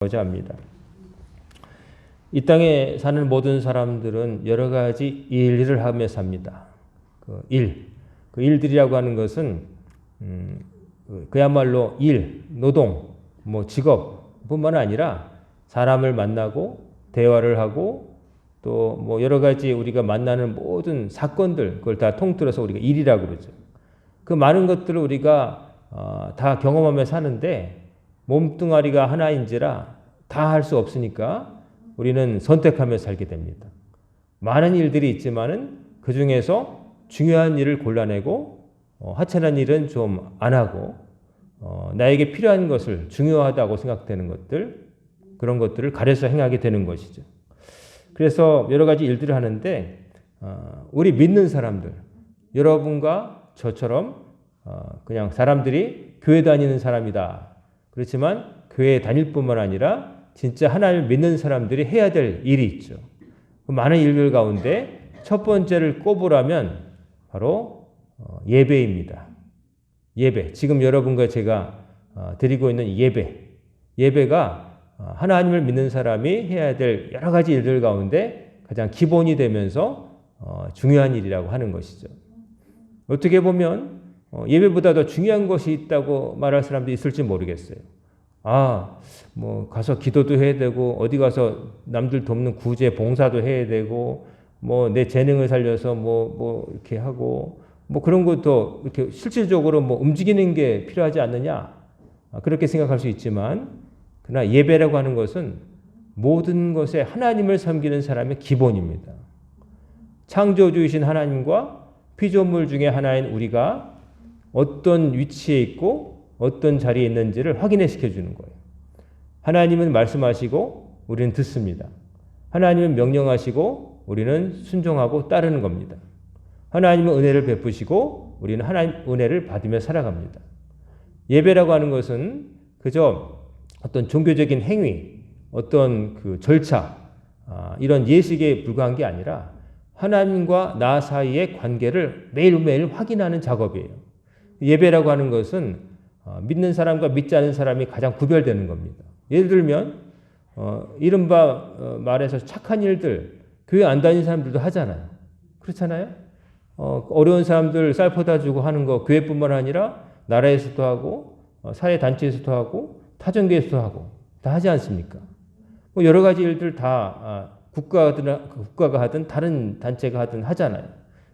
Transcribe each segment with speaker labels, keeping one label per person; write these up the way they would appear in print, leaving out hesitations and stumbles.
Speaker 1: 고자 합니다. 이 땅에 사는 모든 사람들은 여러 가지 일을 하며 삽니다. 그 일들이라고 하는 것은 그야말로 일, 노동, 직업뿐만 아니라 사람을 만나고 대화를 하고 또 여러 가지 우리가 만나는 모든 사건들, 그걸 다 통틀어서 우리가 일이라고 그러죠. 그 많은 것들을 우리가 다 경험하며 사는데 몸뚱아리가 하나인지라 다 할 수 없으니까 우리는 선택하며 살게 됩니다. 많은 일들이 있지만은 그 중에서 중요한 일을 골라내고 하찮은 일은 좀 안 하고 나에게 필요한 것을 중요하다고 생각되는 것들, 그런 것들을 가려서 행하게 되는 것이죠. 그래서 여러 가지 일들을 하는데 우리 믿는 사람들, 여러분과 저처럼 그냥 사람들이 교회 다니는 사람이다. 그렇지만 교회 다닐 뿐만 아니라 진짜 하나님을 믿는 사람들이 해야 될 일이 있죠. 그 많은 일들 가운데 첫 번째를 꼽으라면 바로 예배입니다. 예배. 지금 여러분과 제가 드리고 있는 예배가 하나님을 믿는 사람이 해야 될 여러 가지 일들 가운데 가장 기본이 되면서 중요한 일이라고 하는 것이죠. 어떻게 보면 예배보다 더 중요한 것이 있다고 말할 사람도 있을지 모르겠어요. 가서 기도도 해야 되고, 어디 가서 남들 돕는 구제 봉사도 해야 되고, 내 재능을 살려서 이렇게 하고, 그런 것도 이렇게 실질적으로 움직이는 게 필요하지 않느냐? 그렇게 생각할 수 있지만, 그러나 예배라고 하는 것은 모든 것에 하나님을 섬기는 사람의 기본입니다. 창조주이신 하나님과 피조물 중에 하나인 우리가 어떤 위치에 있고 어떤 자리에 있는지를 확인시켜 주는 거예요. 하나님은 말씀하시고 우리는 듣습니다. 하나님은 명령하시고 우리는 순종하고 따르는 겁니다. 하나님은 은혜를 베푸시고 우리는 하나님 은혜를 받으며 살아갑니다. 예배라고 하는 것은 그저 어떤 종교적인 행위, 어떤 그 절차, 이런 예식에 불과한 게 아니라 하나님과 나 사이의 관계를 매일매일 확인하는 작업이에요. 예배라고 하는 것은 믿는 사람과 믿지 않은 사람이 가장 구별되는 겁니다. 예를 들면 이른바 말해서 착한 일들, 교회 안 다니는 사람들도 하잖아요. 그렇잖아요. 어려운 사람들 쌀 퍼다 주고 하는 거 교회뿐만 아니라 나라에서도 하고 사회단체에서도 하고 타종교에서도 하고 다 하지 않습니까? 여러 가지 일들 다 국가가 하든 다른 단체가 하든 하잖아요.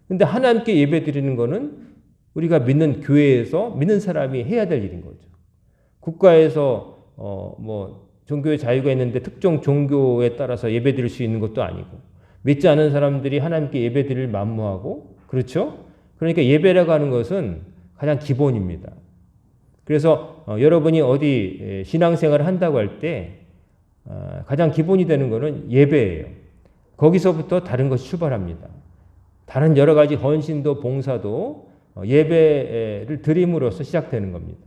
Speaker 1: 근데 하나님께 예배 드리는 거는 우리가 믿는 교회에서 믿는 사람이 해야 될 일인 거죠. 국가에서 종교의 자유가 있는데 특정 종교에 따라서 예배 드릴 수 있는 것도 아니고, 믿지 않은 사람들이 하나님께 예배 드릴 만무하고, 그렇죠? 그러니까 예배라고 하는 것은 가장 기본입니다. 그래서 여러분이 어디 신앙생활을 한다고 할 때 가장 기본이 되는 것은 예배예요. 거기서부터 다른 것이 출발합니다. 다른 여러 가지 헌신도 봉사도 예배를 드림으로써 시작되는 겁니다.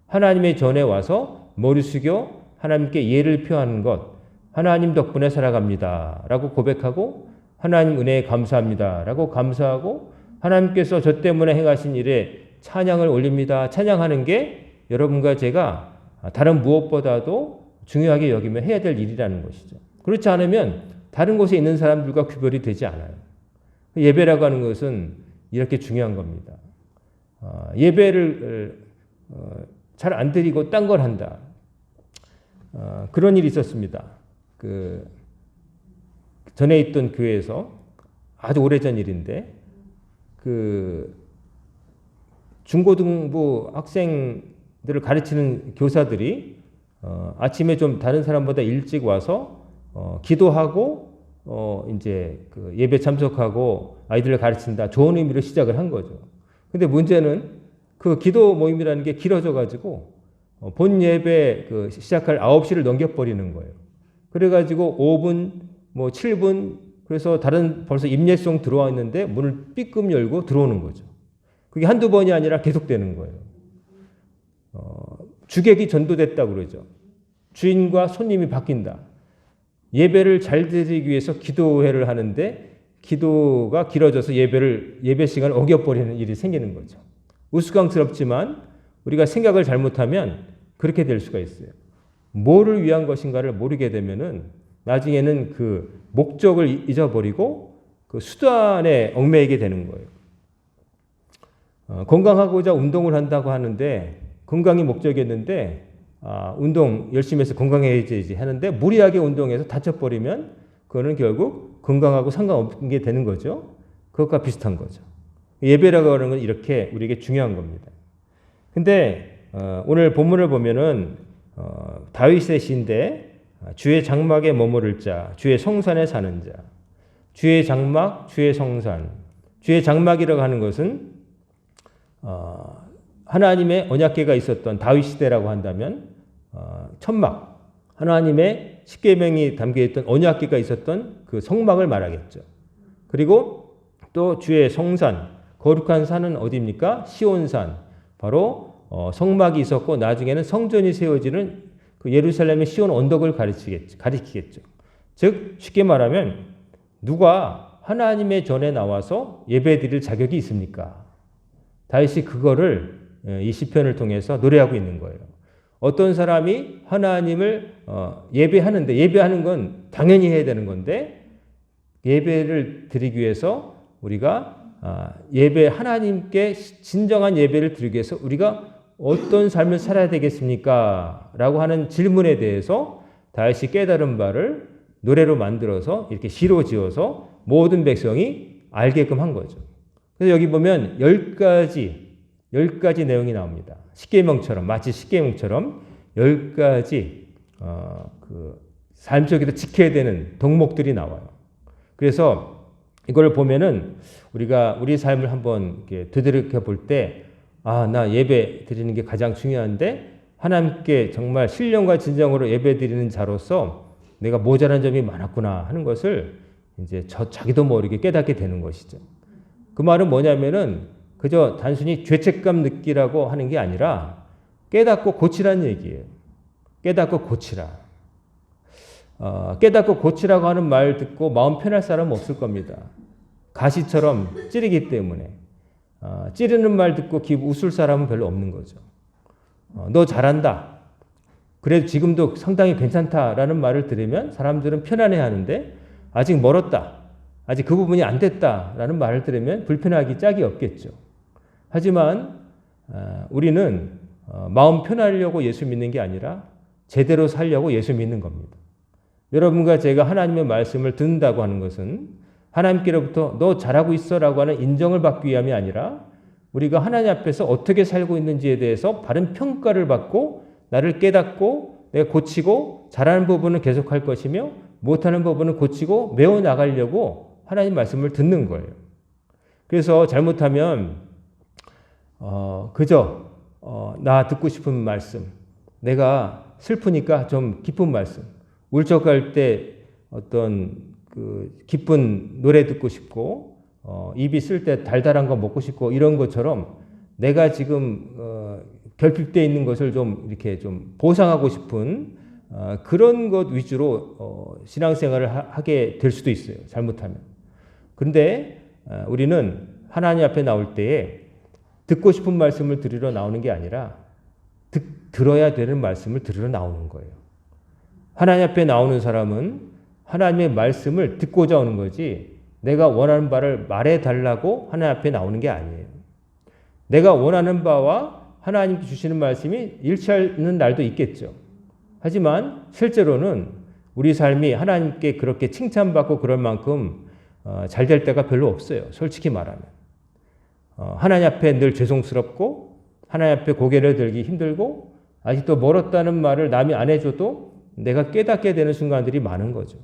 Speaker 1: 하나님의 전에 와서 머리 숙여 하나님께 예를 표하는 것, 하나님 덕분에 살아갑니다 라고 고백하고, 하나님 은혜에 감사합니다 라고 감사하고, 하나님께서 저 때문에 행하신 일에 찬양을 올립니다. 찬양하는 게 여러분과 제가 다른 무엇보다도 중요하게 여기며 해야 될 일이라는 것이죠. 그렇지 않으면 다른 곳에 있는 사람들과 구별이 되지 않아요. 예배라고 하는 것은 이렇게 중요한 겁니다. 예배를 잘 안 드리고 딴 걸 한다. 그런 일이 있었습니다. 전에 있던 교회에서 아주 오래전 일인데 중고등부 학생들을 가르치는 교사들이 아침에 좀 다른 사람보다 일찍 와서 기도하고 이제 예배 참석하고 아이들을 가르친다. 좋은 의미로 시작을 한 거죠. 근데 문제는 그 기도 모임이라는 게 길어져 가지고 본 예배 시작할 9시를 넘겨버리는 거예요. 그래가지고 5분, 7분, 그래서 다른 벌써 임예송 들어와 있는데 문을 삐끔 열고 들어오는 거죠. 그게 한두 번이 아니라 계속되는 거예요. 주객이 전도됐다고 그러죠. 주인과 손님이 바뀐다. 예배를 잘 드리기 위해서 기도회를 하는데 기도가 길어져서 예배 시간을 어겨버리는 일이 생기는 거죠. 우스꽝스럽지만 우리가 생각을 잘못하면 그렇게 될 수가 있어요. 뭐를 위한 것인가를 모르게 되면은 나중에는 그 목적을 잊어버리고 그 수단에 얽매이게 되는 거예요. 건강하고자 운동을 한다고 하는데 건강이 목적이었는데 운동 열심히 해서 건강해야지 하는데 무리하게 운동해서 다쳐버리면 그거는 결국 건강하고 상관없는 게 되는 거죠. 그것과 비슷한 거죠. 예배라고 하는 건 이렇게 우리에게 중요한 겁니다. 근데 오늘 본문을 보면은 다윗의 시인데 주의 장막에 머무를 자, 주의 성산에 사는 자, 주의 장막, 주의 성산. 주의 장막이라고 하는 것은 하나님의 언약궤가 있었던 다윗 시대라고 한다면 천막, 하나님의 십계명이 담겨있던 언약궤가 있었던 그 성막을 말하겠죠. 그리고 또 주의 성산, 거룩한 산은 어디입니까? 시온산, 바로 성막이 있었고 나중에는 성전이 세워지는 그 예루살렘의 시온 언덕을 가리키겠죠. 즉 쉽게 말하면 누가 하나님의 전에 나와서 예배드릴 자격이 있습니까? 다윗이 그거를 이 시편을 통해서 노래하고 있는 거예요. 어떤 사람이 하나님을 예배하는데 예배하는 건 당연히 해야 되는 건데 예배를 드리기 위해서 우리가 예배 하나님께 진정한 예배를 드리기 위해서 우리가 어떤 삶을 살아야 되겠습니까? 라고 하는 질문에 대해서 다윗이 깨달은 바를 노래로 만들어서 이렇게 시로 지어서 모든 백성이 알게끔 한 거죠. 그래서 여기 보면 10가지 내용이 나옵니다. 십계명처럼 마치 십계명처럼 10가지 그 삶 속에서 지켜야 되는 덕목들이 나와요. 그래서 이걸 보면은 우리가 우리 삶을 한번 이렇게 되돌이켜 볼 때 나 예배 드리는 게 가장 중요한데 하나님께 정말 신령과 진정으로 예배 드리는 자로서 내가 모자란 점이 많았구나 하는 것을 이제 자기도 모르게 깨닫게 되는 것이죠. 그 말은 뭐냐면은 그저 단순히 죄책감 느끼라고 하는 게 아니라 깨닫고 고치라는 얘기예요. 깨닫고 고치라. 깨닫고 고치라고 하는 말 듣고 마음 편할 사람은 없을 겁니다. 가시처럼 찌르기 때문에. 찌르는 말 듣고 웃을 사람은 별로 없는 거죠. 너 잘한다. 그래도 지금도 상당히 괜찮다라는 말을 들으면 사람들은 편안해 하는데 아직 멀었다. 아직 그 부분이 안 됐다라는 말을 들으면 불편하기 짝이 없겠죠. 하지만 우리는 마음 편하려고 예수 믿는 게 아니라 제대로 살려고 예수 믿는 겁니다. 여러분과 제가 하나님의 말씀을 듣는다고 하는 것은 하나님께로부터 너 잘하고 있어라고 하는 인정을 받기 위함이 아니라 우리가 하나님 앞에서 어떻게 살고 있는지에 대해서 바른 평가를 받고 나를 깨닫고 내가 고치고 잘하는 부분은 계속할 것이며 못하는 부분은 고치고 메워나가려고 하나님 말씀을 듣는 거예요. 그래서 잘못하면 그저 나 듣고 싶은 말씀, 내가 슬프니까 좀 기쁜 말씀, 울적할 때 어떤 그 기쁜 노래 듣고 싶고 입이 쓸 때 달달한 거 먹고 싶고 이런 것처럼 내가 지금 결핍되어 있는 것을 좀 이렇게 좀 보상하고 싶은 그런 것 위주로 신앙생활을 하게 될 수도 있어요. 잘못하면. 그런데 우리는 하나님 앞에 나올 때에 듣고 싶은 말씀을 들으러 나오는 게 아니라 들어야 되는 말씀을 들으러 나오는 거예요. 하나님 앞에 나오는 사람은 하나님의 말씀을 듣고자 오는 거지 내가 원하는 바를 말해달라고 하나님 앞에 나오는 게 아니에요. 내가 원하는 바와 하나님께 주시는 말씀이 일치하는 날도 있겠죠. 하지만 실제로는 우리 삶이 하나님께 그렇게 칭찬받고 그럴 만큼 잘 될 때가 별로 없어요. 솔직히 말하면. 하나님 앞에 늘 죄송스럽고 하나님 앞에 고개를 들기 힘들고 아직도 멀었다는 말을 남이 안 해줘도 내가 깨닫게 되는 순간들이 많은 거죠.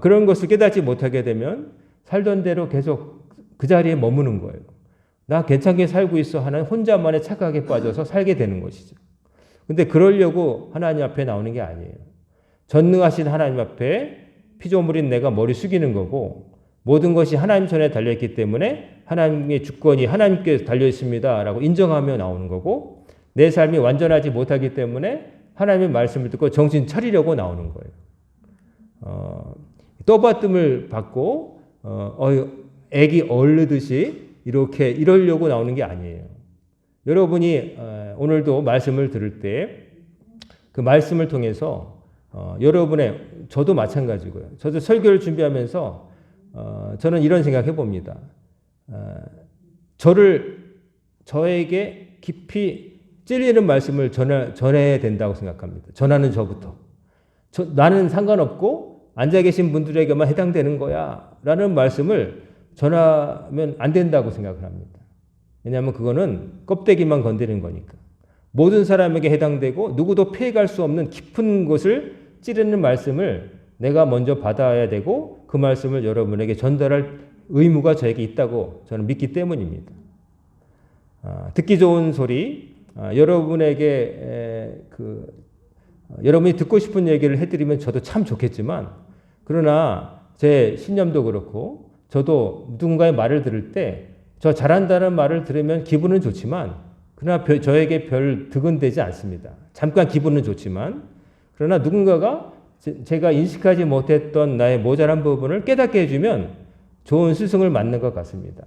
Speaker 1: 그런 것을 깨닫지 못하게 되면 살던 대로 계속 그 자리에 머무는 거예요. 나 괜찮게 살고 있어 하는 혼자만의 착각에 빠져서 살게 되는 것이죠. 근데 그러려고 하나님 앞에 나오는 게 아니에요. 전능하신 하나님 앞에 피조물인 내가 머리 숙이는 거고 모든 것이 하나님 손에 달려있기 때문에 하나님의 주권이 하나님께 달려있습니다 라고 인정하며 나오는 거고 내 삶이 완전하지 못하기 때문에 하나님의 말씀을 듣고 정신 차리려고 나오는 거예요. 떠받듦을 받고 애기 얼르듯이 이렇게 이러려고 나오는 게 아니에요. 여러분이 오늘도 말씀을 들을 때 그 말씀을 통해서 여러분의 저도 마찬가지고요. 저도 설교를 준비하면서 저는 이런 생각해 봅니다. 저에게 깊이 찔리는 말씀을 전해야 된다고 생각합니다. 전하는 저부터. 나는 상관없고 앉아 계신 분들에게만 해당되는 거야 라는 말씀을 전하면 안 된다고 생각을 합니다. 왜냐하면 그거는 껍데기만 건드리는 거니까. 모든 사람에게 해당되고 누구도 피해갈 수 없는 깊은 곳을 찌르는 말씀을 내가 먼저 받아야 되고 그 말씀을 여러분에게 전달할 의무가 저에게 있다고 저는 믿기 때문입니다. 듣기 좋은 소리, 여러분에게 여러분이 듣고 싶은 얘기를 해드리면 저도 참 좋겠지만, 그러나 제 신념도 그렇고 저도 누군가의 말을 들을 때 저 잘한다는 말을 들으면 기분은 좋지만, 그러나 저에게 별 득은 되지 않습니다. 잠깐 기분은 좋지만, 그러나 누군가가 제가 인식하지 못했던 나의 모자란 부분을 깨닫게 해주면 좋은 스승을 만난 것 같습니다.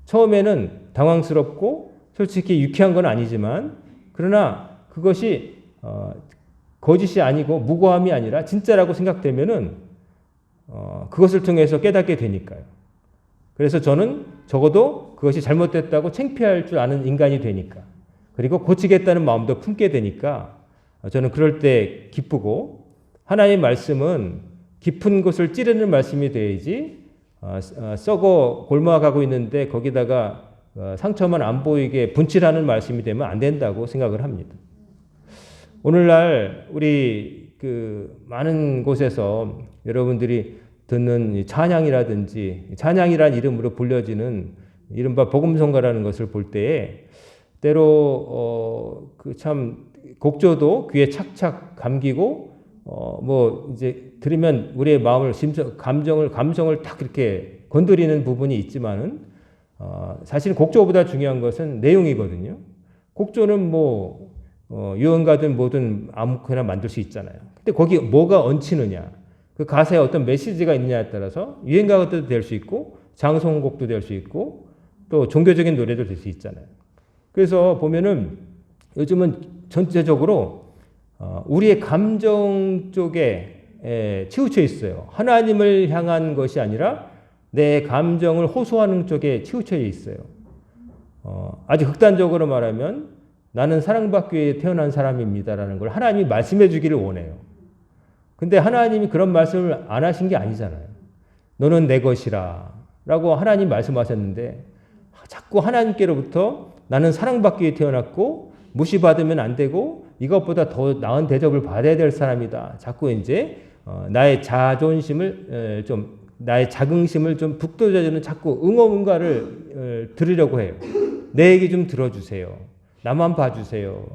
Speaker 1: 처음에는 당황스럽고 솔직히 유쾌한 건 아니지만, 그러나 그것이 거짓이 아니고 무고함이 아니라 진짜라고 생각되면은 그것을 통해서 깨닫게 되니까요. 그래서 저는 적어도 그것이 잘못됐다고 창피할 줄 아는 인간이 되니까, 그리고 고치겠다는 마음도 품게 되니까 저는 그럴 때 기쁘고, 하나님의 말씀은 깊은 곳을 찌르는 말씀이 돼야지 썩어 골마가고 있는데 거기다가 상처만 안 보이게 분칠하는 말씀이 되면 안 된다고 생각을 합니다. 오늘날 우리 많은 곳에서 여러분들이 듣는 찬양이라든지 찬양이란 이름으로 불려지는 이른바 복음성가라는 것을 볼 때에 때로 참 곡조도 귀에 착착 감기고 이제 들으면 우리의 마음을 감성을 딱 이렇게 건드리는 부분이 있지만은 사실 곡조보다 중요한 것은 내용이거든요. 곡조는 유언가든 뭐든 아무거나 만들 수 있잖아요. 근데 거기 뭐가 얹히느냐, 그 가사에 어떤 메시지가 있느냐에 따라서 유행가도 될 수 있고 장송곡도 될 수 있고 또 종교적인 노래도 될 수 있잖아요. 그래서 보면은 요즘은 전체적으로 우리의 감정 쪽에 치우쳐 있어요. 하나님을 향한 것이 아니라 내 감정을 호소하는 쪽에 치우쳐 있어요. 아주 극단적으로 말하면 나는 사랑받기 위해 태어난 사람입니다라는 걸 하나님이 말씀해 주기를 원해요. 근데 하나님이 그런 말씀을 안 하신 게 아니잖아요. 너는 내 것이라 라고 하나님 말씀하셨는데, 자꾸 하나님께로부터 나는 사랑받기 위해 태어났고 무시받으면 안 되고 이것보다 더 나은 대접을 받아야 될 사람이다. 자꾸 이제 나의 자존심을 나의 자긍심을 좀 북돋아주는 자꾸 응어응가를 들으려고 해요. 내 얘기 좀 들어주세요. 나만 봐주세요.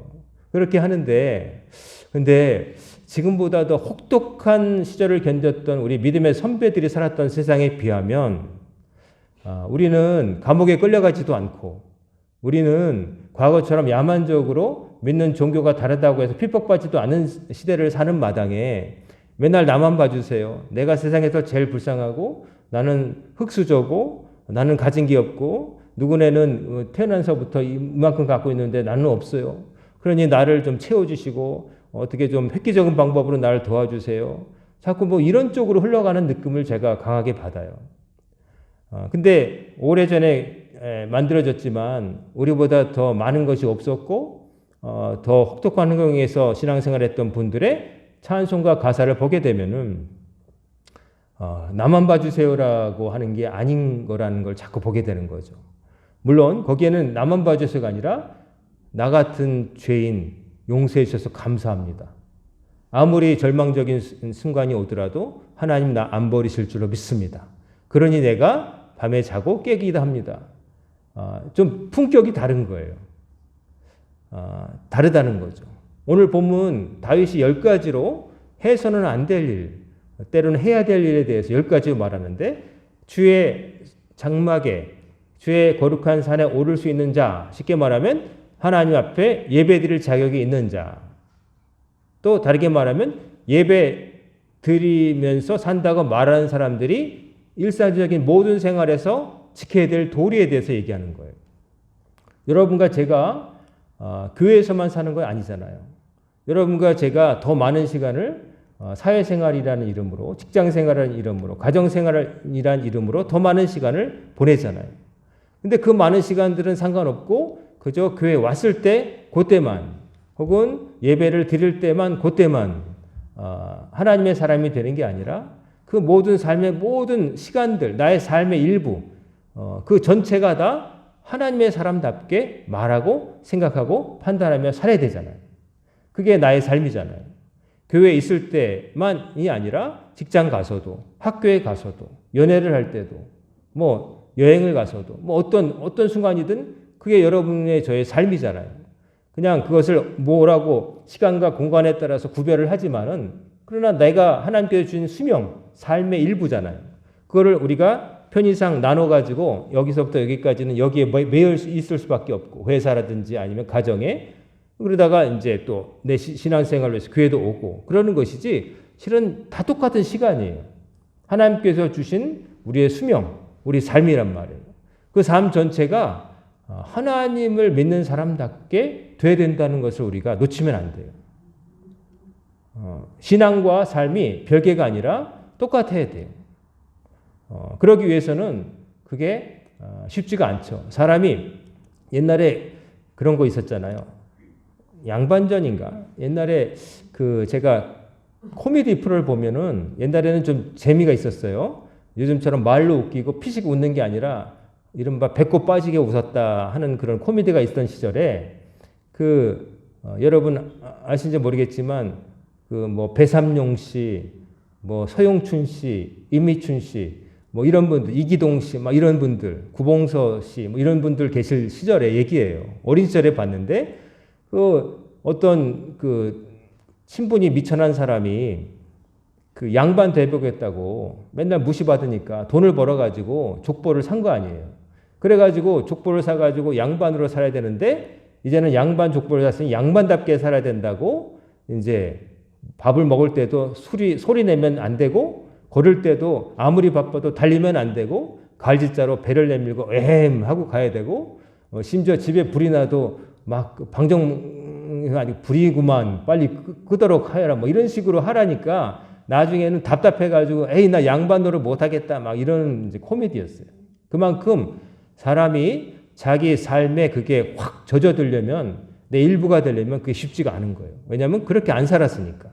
Speaker 1: 그렇게 하는데, 근데 지금보다 더 혹독한 시절을 견뎠던 우리 믿음의 선배들이 살았던 세상에 비하면 우리는 감옥에 끌려가지도 않고, 우리는 과거처럼 야만적으로 믿는 종교가 다르다고 해서 핍박받지도 않은 시대를 사는 마당에 맨날 나만 봐주세요. 내가 세상에서 제일 불쌍하고 나는 흙수저고 나는 가진 게 없고 누구네는 태어나서부터 이만큼 갖고 있는데 나는 없어요. 그러니 나를 좀 채워주시고 어떻게 좀 획기적인 방법으로 나를 도와주세요. 자꾸 이런 쪽으로 흘러가는 느낌을 제가 강하게 받아요. 근데 오래전에 만들어졌지만 우리보다 더 많은 것이 없었고 더 혹독한 환경에서 신앙생활했던 분들의 찬송과 가사를 보게 되면은 나만 봐주세요라고 하는 게 아닌 거라는 걸 자꾸 보게 되는 거죠. 물론 거기에는 나만 봐주세요가 아니라 나 같은 죄인 용서해 주셔서 감사합니다. 아무리 절망적인 순간이 오더라도 하나님 나 안 버리실 줄로 믿습니다. 그러니 내가 밤에 자고 깨기도 합니다. 좀 품격이 다른 거예요. 다르다는 거죠. 오늘 본문 다윗이 10가지로 해서는 안 될 일, 때로는 해야 될 일에 대해서 10가지로 말하는데, 주의 장막에 주의 거룩한 산에 오를 수 있는 자, 쉽게 말하면 하나님 앞에 예배드릴 자격이 있는 자, 또 다르게 말하면 예배 드리면서 산다고 말하는 사람들이 일상적인 모든 생활에서 지켜야 될 도리에 대해서 얘기하는 거예요. 여러분과 제가 교회에서만 사는 건 아니잖아요. 여러분과 제가 더 많은 시간을 사회생활이라는 이름으로, 직장생활이라는 이름으로, 가정생활이라는 이름으로 더 많은 시간을 보내잖아요. 근데 그 많은 시간들은 상관없고 그저 교회에 왔을 때 그때만, 혹은 예배를 드릴 때만 그때만 하나님의 사람이 되는 게 아니라 그 모든 삶의 모든 시간들, 나의 삶의 일부, 그 전체가 다 하나님의 사람답게 말하고 생각하고 판단하며 살아야 되잖아요. 그게 나의 삶이잖아요. 교회에 있을 때만이 아니라 직장 가서도, 학교에 가서도, 연애를 할 때도, 뭐 여행을 가서도, 뭐 어떤 순간이든 그게 여러분의 저의 삶이잖아요. 그냥 그것을 뭐라고 시간과 공간에 따라서 구별을 하지만은, 그러나 내가 하나님께서 주신 수명, 삶의 일부잖아요. 그거를 우리가 편의상 나눠가지고 여기서부터 여기까지는 여기에 매여 있을 수밖에 없고, 회사라든지 아니면 가정에, 그러다가 이제 또 내 신앙생활을 위해서 교회도 오고 그러는 것이지, 실은 다 똑같은 시간이에요. 하나님께서 주신 우리의 수명, 우리 삶이란 말이에요. 그 삶 전체가 하나님을 믿는 사람답게 돼야 된다는 것을 우리가 놓치면 안 돼요. 신앙과 삶이 별개가 아니라 똑같아야 돼요. 그러기 위해서는 그게 쉽지가 않죠. 사람이 옛날에 그런 거 있었잖아요. 양반전인가? 옛날에 제가 코미디 프로를 보면은 옛날에는 좀 재미가 있었어요. 요즘처럼 말로 웃기고 피식 웃는 게 아니라 이른바 배꼽 빠지게 웃었다 하는 그런 코미디가 있던 시절에 여러분 아시는지 모르겠지만 뭐 배삼룡 씨, 뭐 서용춘 씨, 임미춘 씨, 뭐 이런 분들, 이기동 씨, 막 이런 분들, 구봉서 씨, 뭐 이런 분들 계실 시절의 얘기예요. 어린 시절에 봤는데 어떤 신분이 미천한 사람이 양반 되보겠다고 맨날 무시받으니까 돈을 벌어가지고 족보를 산 거 아니에요. 그래가지고 족보를 사가지고 양반으로 살아야 되는데, 이제는 양반 족보를 샀으니 양반답게 살아야 된다고, 이제 밥을 먹을 때도 소리 내면 안 되고, 걸을 때도 아무리 바빠도 달리면 안 되고, 갈짓자로 배를 내밀고 에헴 하고 가야 되고, 심지어 집에 불이 나도 막 아니 불이구만 빨리 끄도록 하여라, 뭐 이런 식으로 하라니까 나중에는 답답해가지고 에이 나 양반노를 못하겠다 막 이런 이제 코미디였어요. 그만큼 사람이 자기 삶에 그게 확 젖어들려면, 내 일부가 되려면 그게 쉽지가 않은 거예요. 왜냐하면 그렇게 안 살았으니까.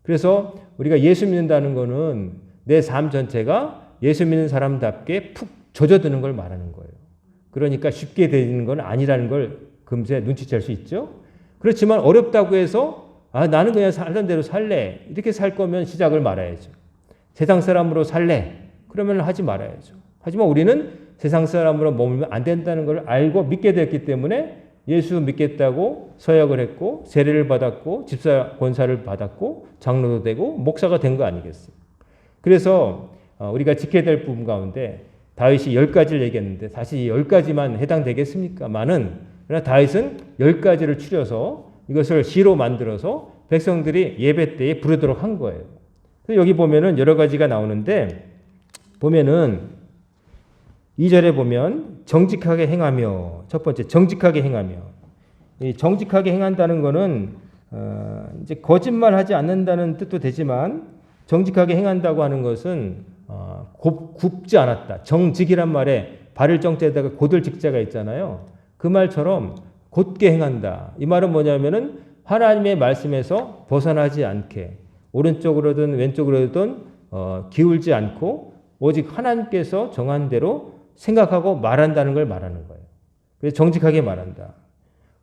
Speaker 1: 그래서 우리가 예수 믿는다는 거는 내 삶 전체가 예수 믿는 사람답게 푹 젖어드는 걸 말하는 거예요. 그러니까 쉽게 되는 건 아니라는 걸 금세 눈치챌 수 있죠. 그렇지만 어렵다고 해서 나는 그냥 살던 대로 살래, 이렇게 살 거면 시작을 말아야죠. 세상 사람으로 살래, 그러면 하지 말아야죠. 하지만 우리는 세상 사람으로 머물면 안 된다는 걸 알고 믿게 됐기 때문에 예수 믿겠다고 서약을 했고, 세례를 받았고, 집사 권사를 받았고, 장로도 되고 목사가 된 거 아니겠어요. 그래서 우리가 지켜야 될 부분 가운데 다윗이 10가지를 얘기했는데 사실 이 10가지만 해당되겠습니까? 그러나 다윗은 10가지를 추려서 이것을 시로 만들어서 백성들이 예배 때에 부르도록 한 거예요. 그래서 여기 보면은 여러 가지가 나오는데, 보면은 2절에 보면 정직하게 행하며, 첫 번째 정직하게 행하며, 이 정직하게 행한다는 거는 이제 거짓말하지 않는다는 뜻도 되지만, 정직하게 행한다고 하는 것은 굽지 않았다. 정직이란 말에 발을 정자에다가 곧을 직자가 있잖아요. 그 말처럼 곧게 행한다. 이 말은 뭐냐면은 하나님의 말씀에서 벗어나지 않게, 오른쪽으로든 왼쪽으로든 기울지 않고 오직 하나님께서 정한 대로 생각하고 말한다는 걸 말하는 거예요. 그래서 정직하게 말한다.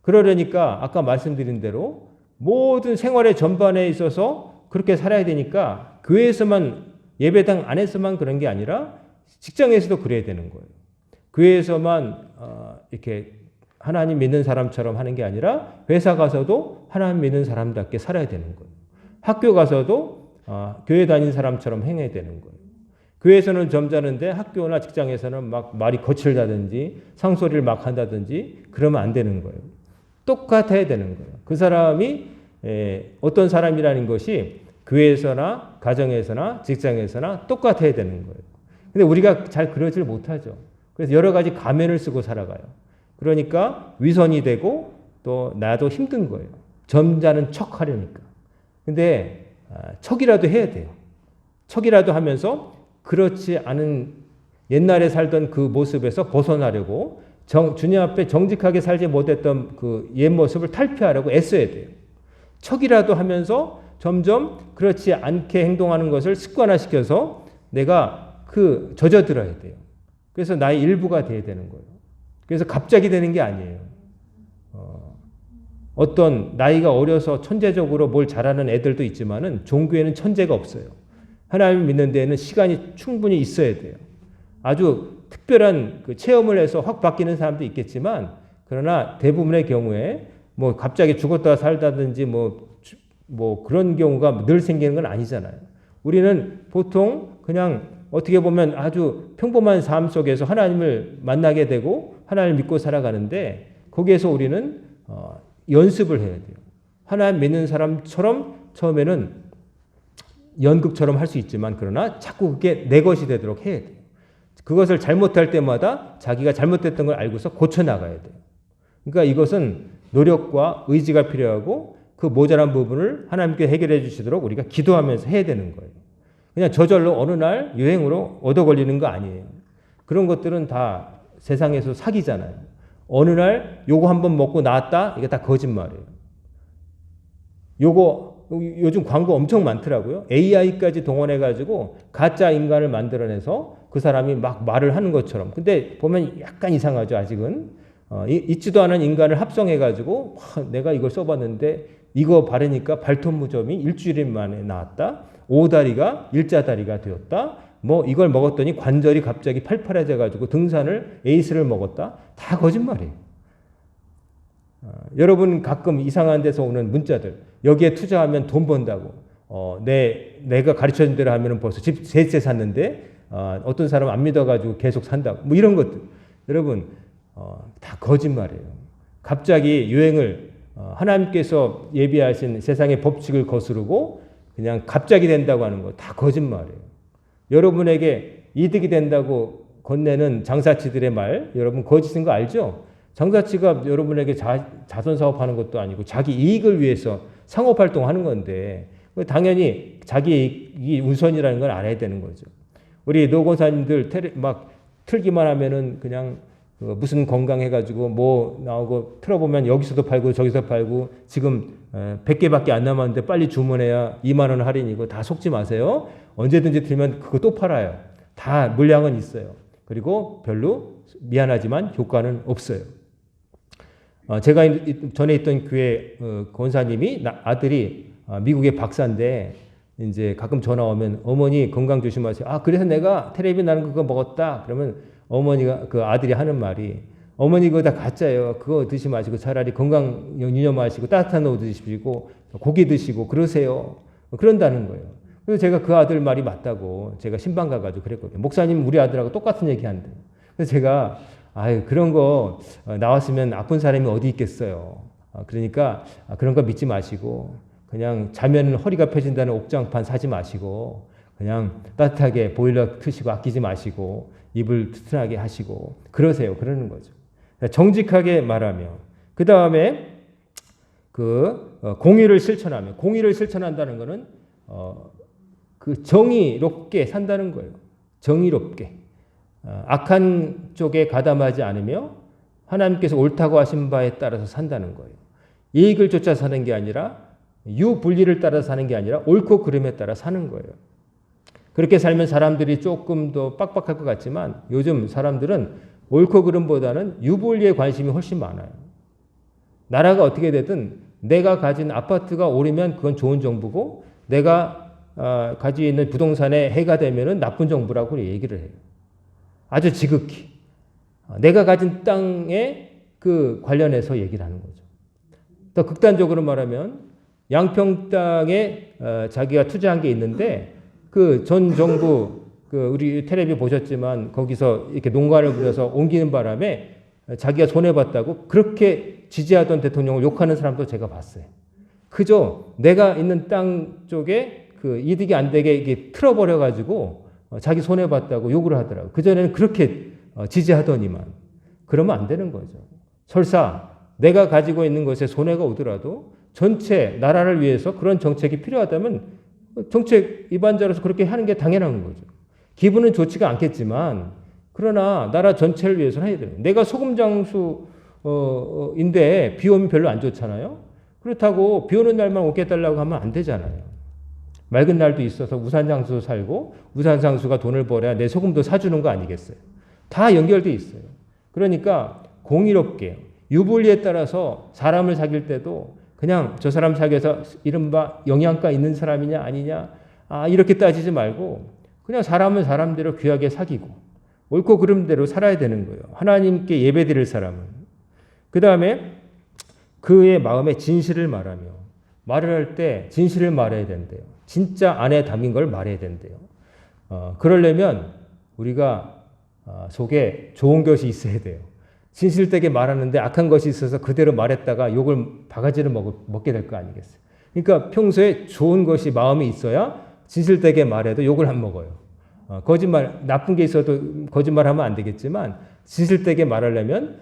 Speaker 1: 그러려니까 아까 말씀드린 대로 모든 생활의 전반에 있어서 그렇게 살아야 되니까 교회에서만, 예배당 안에서만 그런 게 아니라 직장에서도 그래야 되는 거예요. 교회에서만 이렇게 하나님 믿는 사람처럼 하는 게 아니라 회사 가서도 하나님 믿는 사람답게 살아야 되는 거예요. 학교 가서도 교회 다니는 사람처럼 행해야 되는 거예요. 교회에서는 점잖은데 학교나 직장에서는 막 말이 거칠다든지 상소리를 막 한다든지 그러면 안 되는 거예요. 똑같아야 되는 거예요. 그 사람이 어떤 사람이라는 것이 교회에서나 가정에서나 직장에서나 똑같아야 되는 거예요. 근데 우리가 잘 그러질 못하죠. 그래서 여러 가지 가면을 쓰고 살아가요. 그러니까 위선이 되고 또 나도 힘든 거예요. 점잖은 척 하려니까. 근데 척이라도 해야 돼요. 척이라도 하면서 그렇지 않은 옛날에 살던 그 모습에서 벗어나려고 주님 앞에 정직하게 살지 못했던 그 옛 모습을 탈피하려고 애써야 돼요. 척이라도 하면서 점점 그렇지 않게 행동하는 것을 습관화시켜서 내가 젖어들어야 돼요. 그래서 나의 일부가 돼야 되는 거예요. 그래서 갑자기 되는 게 아니에요. 어떤 나이가 어려서 천재적으로 뭘 잘하는 애들도 있지만은 종교에는 천재가 없어요. 하나님을 믿는 데에는 시간이 충분히 있어야 돼요. 아주 특별한 체험을 해서 확 바뀌는 사람도 있겠지만, 그러나 대부분의 경우에 뭐 갑자기 죽었다가 살다든지 뭐 그런 경우가 늘 생기는 건 아니잖아요. 우리는 보통 그냥 어떻게 보면 아주 평범한 삶 속에서 하나님을 만나게 되고 하나님을 믿고 살아가는데, 거기에서 우리는 연습을 해야 돼요. 하나님 믿는 사람처럼 처음에는 연극처럼 할 수 있지만, 그러나 자꾸 그게 내 것이 되도록 해야 돼요. 그것을 잘못할 때마다 자기가 잘못됐던 걸 알고서 고쳐나가야 돼요. 그러니까 이것은 노력과 의지가 필요하고, 그 모자란 부분을 하나님께 해결해 주시도록 우리가 기도하면서 해야 되는 거예요. 그냥 저절로 어느 날 유행으로 얻어 걸리는 거 아니에요. 그런 것들은 다 세상에서 사기잖아요. 어느 날 요거 한번 먹고 나았다? 이게 다 거짓말이에요. 요즘 광고 엄청 많더라고요. AI까지 동원해가지고 가짜 인간을 만들어내서 그 사람이 막 말을 하는 것처럼. 근데 보면 약간 이상하죠, 아직은. 있지도 않은 인간을 합성해가지고 내가 이걸 써봤는데 이거 바르니까 발톱 무좀이 일주일 만에 나왔다. 오다리가 일자다리가 되었다. 뭐 이걸 먹었더니 관절이 갑자기 팔팔해져가지고 등산을 에이스를 먹었다. 다 거짓말이에요. 여러분 가끔 이상한 데서 오는 문자들, 여기에 투자하면 돈 번다고. 내가 가르쳐준 대로 하면 벌써 집 3채 샀는데 어떤 사람은 안 믿어가지고 계속 산다고. 뭐 이런 것들. 여러분 다 거짓말이에요. 갑자기 유행을 하나님께서 예비하신 세상의 법칙을 거스르고 그냥 갑자기 된다고 하는 거 다 거짓말이에요. 여러분에게 이득이 된다고 건네는 장사치들의 말, 여러분 거짓인 거 알죠? 장사치가 여러분에게 자선 사업하는 것도 아니고 자기 이익을 위해서 상업활동하는 건데, 당연히 자기 이익이 우선이라는 걸 알아야 되는 거죠. 우리 노고사님들 막 틀기만 하면은 그냥 무슨 건강해가지고 뭐 나오고 틀어보면 여기서도 팔고 저기서 팔고, 지금 100개밖에 안 남았는데 빨리 주문해야 2만 원 할인이고, 다 속지 마세요. 언제든지 틀면 그거 또 팔아요. 다 물량은 있어요. 그리고 별로 미안하지만 효과는 없어요. 제가 전에 있던 교회 권사님이 아들이 미국의 박사인데, 이제 가끔 전화 오면 어머니 건강 조심하세요. 그래서 내가 텔레비 나는 그거 먹었다. 그러면 어머니가, 그 아들이 하는 말이, 어머니 그거 다 가짜예요. 그거 드시지 마시고 차라리 건강 유념하시고 따뜻한 옷 드시고 고기 드시고 그러세요. 그런다는 거예요. 그래서 제가 그 아들 말이 맞다고 제가 신방 가가지고 그랬거든요. 목사님 우리 아들하고 똑같은 얘기 한대. 그래서 제가 그런 거 나왔으면 아픈 사람이 어디 있겠어요. 그러니까 그런 거 믿지 마시고 그냥 자면 허리가 펴진다는 옥장판 사지 마시고 그냥 따뜻하게 보일러 트시고 아끼지 마시고 입을 튼튼하게 하시고 그러세요. 그러는 거죠. 정직하게 말하며, 그 다음에 공의를 실천하며, 공의를 실천한다는 것은 정의롭게 산다는 거예요. 정의롭게. 악한 쪽에 가담하지 않으며 하나님께서 옳다고 하신 바에 따라서 산다는 거예요. 이익을 쫓아 사는 게 아니라, 유불리를 따라 사는 게 아니라 옳고 그름에 따라 사는 거예요. 그렇게 살면 사람들이 조금 더 빡빡할 것 같지만, 요즘 사람들은 옳고 그름보다는 유불리에 관심이 훨씬 많아요. 나라가 어떻게 되든 내가 가진 아파트가 오르면 그건 좋은 정부고, 내가 가지고 있는 부동산에 해가 되면은 나쁜 정부라고 얘기를 해요. 아주 지극히. 내가 가진 땅에 관련해서 얘기를 하는 거죠. 더 극단적으로 말하면 양평 땅에 자기가 투자한 게 있는데, 전 정부 우리 텔레비 보셨지만 거기서 이렇게 농가를 부려서 옮기는 바람에 자기가 손해봤다고 그렇게 지지하던 대통령을 욕하는 사람도 제가 봤어요. 그저 내가 있는 땅 쪽에 이득이 안 되게 이게 틀어버려가지고 자기 손해봤다고 욕을 하더라고요. 그전에는 그렇게 지지하더니만. 그러면 안 되는 거죠. 설사 내가 가지고 있는 것에 손해가 오더라도 전체 나라를 위해서 그런 정책이 필요하다면 정책 위반자로서 그렇게 하는 게 당연한 거죠. 기분은 좋지가 않겠지만 그러나 나라 전체를 위해서는 해야 돼요. 내가 소금 장수인데 비 오면 별로 안 좋잖아요. 그렇다고 비 오는 날만 옷 깨달라고 하면 안 되잖아요. 맑은 날도 있어서 우산 장수 살고 우산 장수가 돈을 벌어야 내 소금도 사주는 거 아니겠어요. 다 연결돼 있어요. 그러니까 공의롭게 유불리에 따라서 사람을 사귈 때도 그냥 저 사람 사귀어서 이른바 영양가 있는 사람이냐 아니냐 이렇게 따지지 말고 그냥 사람은 사람대로 귀하게 사귀고 옳고 그름대로 살아야 되는 거예요. 하나님께 예배드릴 사람은. 그 다음에 그의 마음에 진실을 말하며 말을 할 때 진실을 말해야 된대요. 진짜 안에 담긴 걸 말해야 된대요. 그러려면 우리가 속에 좋은 것이 있어야 돼요. 진실되게 말하는데 악한 것이 있어서 그대로 말했다가 욕을 바가지를 먹게 될 거 아니겠어요. 그러니까 평소에 좋은 것이 마음에 있어야 진실되게 말해도 욕을 안 먹어요. 거짓말, 나쁜 게 있어도 거짓말하면 안 되겠지만 진실되게 말하려면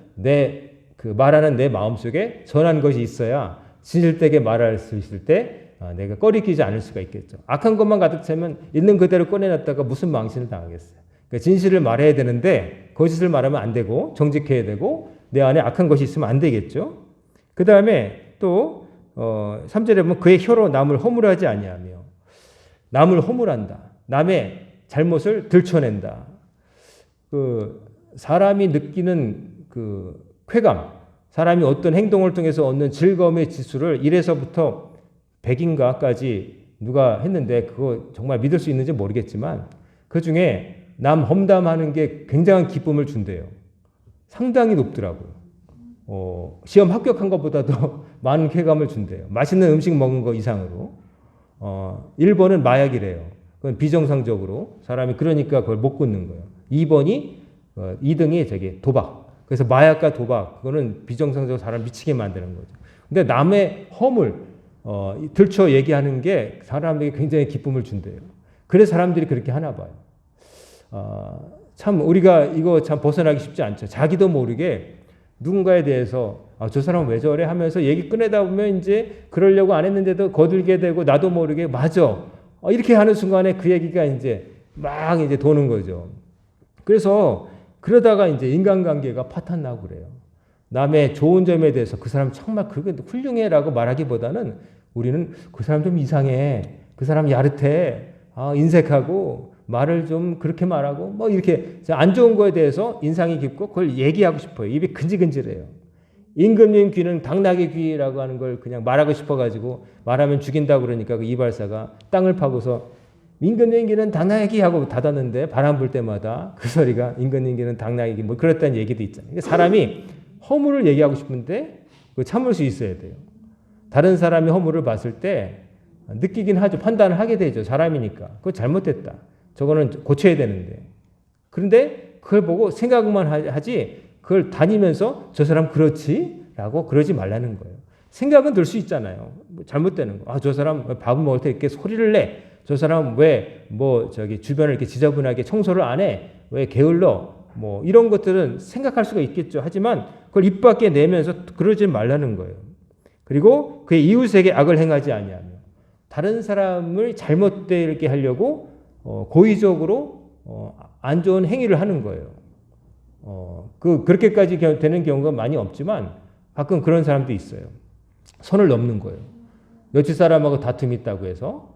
Speaker 1: 말하는 내 마음속에 선한 것이 있어야 진실되게 말할 수 있을 때 내가 꺼리끼지 않을 수가 있겠죠. 악한 것만 가득 차면 있는 그대로 꺼내놨다가 무슨 망신을 당하겠어요. 그러니까 진실을 말해야 되는데 거짓을 말하면 안 되고 정직해야 되고 내 안에 악한 것이 있으면 안 되겠죠. 그 다음에 또 3절에 보면 그의 혀로 남을 허물하지 아니하며 남을 허물한다. 남의 잘못을 들춰낸다. 사람이 느끼는 쾌감, 사람이 어떤 행동을 통해서 얻는 즐거움의 지수를 1에서부터 100인가까지 누가 했는데 그거 정말 믿을 수 있는지 모르겠지만 그 중에 남 험담하는 게 굉장한 기쁨을 준대요. 상당히 높더라고요. 시험 합격한 것보다도 많은 쾌감을 준대요. 맛있는 음식 먹은 거 이상으로. 1번은 마약이래요. 그건 비정상적으로 사람이 그러니까 그걸 못 끊는 거예요. 2등이 도박. 그래서 마약과 도박, 그거는 비정상적으로 사람 미치게 만드는 거죠. 근데 남의 허물, 들춰 얘기하는 게 사람에게 굉장히 기쁨을 준대요. 그래서 사람들이 그렇게 하나 봐요. 참 우리가 이거 참 벗어나기 쉽지 않죠. 자기도 모르게 누군가에 대해서 저 사람 왜 저래 하면서 얘기 꺼내다 보면 이제 그러려고 안 했는데도 거들게 되고 나도 모르게 맞아. 이렇게 하는 순간에 그 얘기가 막 도는 거죠. 그래서 그러다가 인간관계가 파탄나고 그래요. 남의 좋은 점에 대해서 그 사람 정말 그게 훌륭해라고 말하기보다는 우리는 그 사람 좀 이상해. 그 사람 야릇해. 인색하고 말을 좀 그렇게 말하고 이렇게 안 좋은 거에 대해서 인상이 깊고 그걸 얘기하고 싶어요. 입이 근질근질해요. 임금님 귀는 당나귀 귀라고 하는 걸 그냥 말하고 싶어가지고 말하면 죽인다고 그러니까 그 이발사가 땅을 파고서 임금님 귀는 당나귀 귀 하고 닫았는데 바람 불 때마다 그 소리가 임금님 귀는 당나귀 귀 그랬다는 얘기도 있잖아요. 그러니까 사람이 허물을 얘기하고 싶은데 참을 수 있어야 돼요. 다른 사람이 허물을 봤을 때 느끼긴 하죠. 판단을 하게 되죠. 사람이니까. 그거 잘못됐다. 저거는 고쳐야 되는데. 그런데 그걸 보고 생각만 하지 그걸 다니면서 저 사람 그렇지? 라고 그러지 말라는 거예요. 생각은 들 수 있잖아요. 잘못되는 거. 저 사람 밥을 먹을 때 이렇게 소리를 내. 저 사람 왜 주변을 이렇게 지저분하게 청소를 안 해? 왜 게을러? 이런 것들은 생각할 수가 있겠죠. 하지만 그걸 입 밖에 내면서 그러지 말라는 거예요. 그리고 그의 이웃에게 악을 행하지 아니하며 다른 사람을 잘못되게 하려고 고의적으로 안 좋은 행위를 하는 거예요. 그렇게까지 되는 경우가 많이 없지만 가끔 그런 사람도 있어요. 선을 넘는 거예요. 옆집 사람하고 다툼이 있다고 해서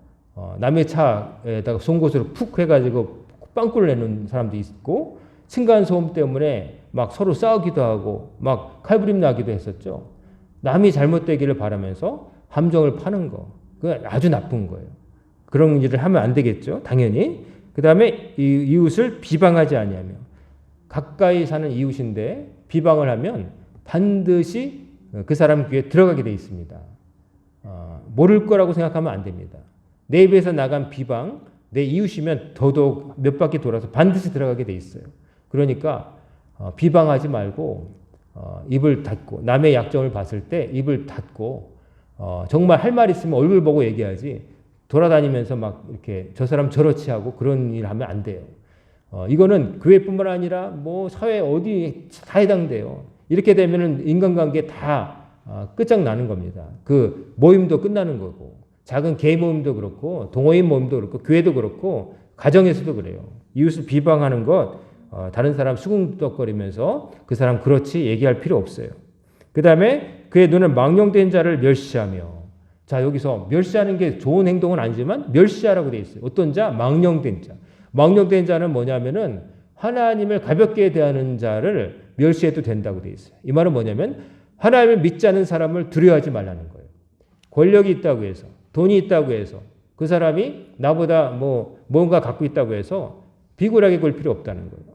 Speaker 1: 남의 차에다가 송곳으로 푹 해가지고 빵꾸를 내는 사람도 있고 층간소음 때문에 막 서로 싸우기도 하고 막 칼부림 나기도 했었죠. 남이 잘못되기를 바라면서 함정을 파는 거. 그건 아주 나쁜 거예요. 그런 일을 하면 안 되겠죠. 당연히. 그 다음에 이웃을 비방하지 아니하며 가까이 사는 이웃인데 비방을 하면 반드시 그 사람 귀에 들어가게 돼 있습니다. 모를 거라고 생각하면 안 됩니다. 내 입에서 나간 비방, 내 이웃이면 더더욱 몇 바퀴 돌아서 반드시 들어가게 돼 있어요. 그러니까 비방하지 말고 입을 닫고 남의 약점을 봤을 때 입을 닫고 정말 할 말 있으면 얼굴 보고 얘기하지 돌아다니면서 막 이렇게 저 사람 저렇지 하고 그런 일 하면 안 돼요. 이거는 교회뿐만 아니라 사회 어디 다 해당돼요. 이렇게 되면은 인간관계 다 끝장나는 겁니다. 그 모임도 끝나는 거고 작은 개인 모임도 그렇고 동호인 모임도 그렇고 교회도 그렇고 가정에서도 그래요. 이웃을 비방하는 것 다른 사람 수긍덕거리면서 그 사람 그렇지 얘기할 필요 없어요. 그 다음에 그의 눈은 망령된 자를 멸시하며 자 여기서 멸시하는 게 좋은 행동은 아니지만 멸시하라고 돼 있어요. 어떤 자? 망령된 자. 망령된 자는 뭐냐면은 하나님을 가볍게 대하는 자를 멸시해도 된다고 돼 있어요. 이 말은 뭐냐면 하나님을 믿지 않는 사람을 두려워하지 말라는 거예요. 권력이 있다고 해서 돈이 있다고 해서 그 사람이 나보다 뭔가 갖고 있다고 해서 비굴하게 굴 필요 없다는 거예요.